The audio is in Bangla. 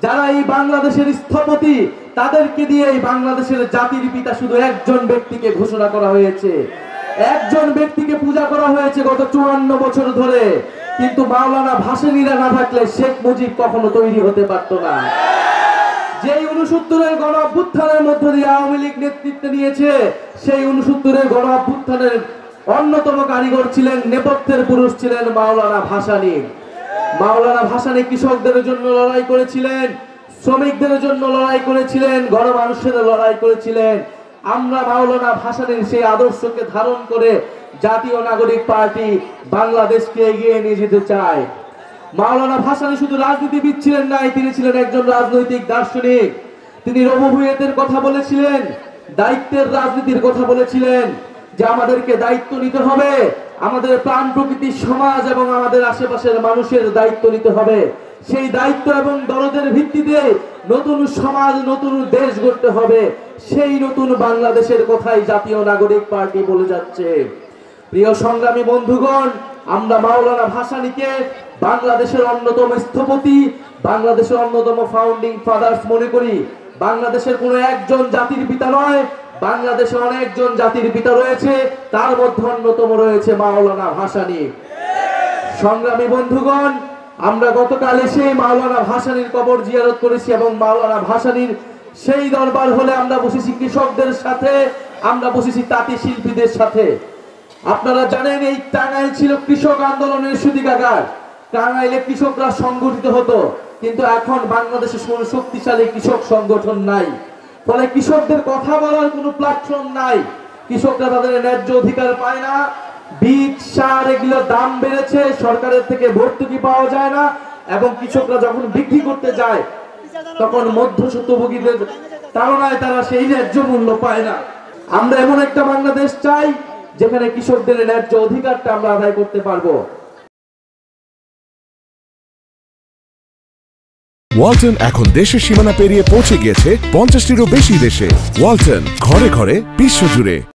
যারা এই বাংলাদেশের স্থপতি, তাদেরকে দিয়ে এই বাংলাদেশের জাতির পিতা শুধু একজন ব্যক্তিকে ঘোষণা করা হয়েছে, একজন ব্যক্তিকে পূজা করা হয়েছে গত 54 বছর ধরে। কিন্তু মাওলানা ভাসানীরা না থাকলে শেখ মুজিব কখনো তৈরি হতে পারত না। যেই 69-এর গণ অভ্যুত্থানের মধ্য দিয়ে আওয়ামী লীগ নেতৃত্ব নিয়েছে, সেই 69-এর গণ অভ্যুত্থানের অন্যতম কারিগর ছিলেন, নেপথ্যের পুরুষ ছিলেন মাওলানা ভাসানী। মাওলানা ভাসানী কৃষকদের জন্য লড়াই করেছিলেন, শ্রমিকদের জন্য লড়াই করেছিলেন, গণমানুষের লড়াই করেছিলেন। আমরা মাওলানা ভাসানীর সেই আদর্শকে ধারণ করে জাতীয় নাগরিক পার্টি বাংলাদেশকে এগিয়ে নিয়ে যেতে চায়। মাওলানা ভাসানী শুধু রাজনীতিবিদ ছিলেন না, তিনি ছিলেন একজন রাজনৈতিক দার্শনিক। তিনি রবুভূয়েতের কথা বলেছিলেন, দায়িত্বের রাজনীতির কথা বলেছিলেন, যে আমাদেরকে দায়িত্ব নিতে হবে, আমাদের প্রাণ প্রকৃতির সমাজ এবং আমাদের আশেপাশের মানুষের দায়িত্ব নিতে হবে। সেই দায়িত্ব এবং দরদের ভিত্তিতে নতুন সমাজ, নতুন দেশ গড়তে হবে। সেই নতুন বাংলাদেশের কথাই জাতীয় নাগরিক পার্টি বলে যাচ্ছে। প্রিয় সংগ্রামী বন্ধুগণ, আমরা মাওলানা ভাসানীকে বাংলাদেশের অন্যতম স্থপতি, বাংলাদেশের অন্যতম ফাউন্ডিং ফাদার্স মনে করি। বাংলাদেশের কোনো একজন জাতির পিতা নয়, বাংলাদেশে অনেকজন জাতির পিতা রয়েছে, তার মধ্যে অন্যতম রয়েছে মাওলানা ভাসানী। সংগ্রামী বন্ধুগণ, আমরা গতকাল এসে মাওলানা ভাসানীর কবর জিয়ারত করেছি এবং মাওলানা ভাসানীর সেই দরবার হলে আমরা বসেছি কৃষকদের সাথে, আমরা বসেছি তাঁতি শিল্পীদের সাথে। আপনারা জানেন এই টাঙ্গাইল ছিল কৃষক আন্দোলনের সূতিকাগার। টাঙ্গাইলে কৃষকরা সংগঠিত হতো, কিন্তু এখন বাংলাদেশে কোনো শক্তিশালী কৃষক সংগঠন নাই। ফলে কৃষকদের কথা বলার কোনো প্ল্যাটফর্ম নাই। কৃষকরা তাদের ন্যায্য অধিকার পায় না। বীজ, সার এগুলোর দাম বেড়েছে, সরকারের থেকে ভর্তুকি পাওয়া যায় না, এবং কৃষকরা যখন বিক্রি করতে যায় তখন মধ্যস্বত্বভোগীদের তাড়নায় তারা সেই ন্যায্য মূল্য পায় না। আমরা এমন একটা বাংলাদেশ চাই যেখানে কৃষকদের ন্যায্য অধিকারটা আমরা আদায় করতে পারবো। ওয়ালটন এখন দেশের সীমানা পেরিয়ে পৌঁছে গিয়েছে 50টিরও বেশি দেশে। ওয়ালটন, ঘরে ঘরে বিশ্বজুড়ে।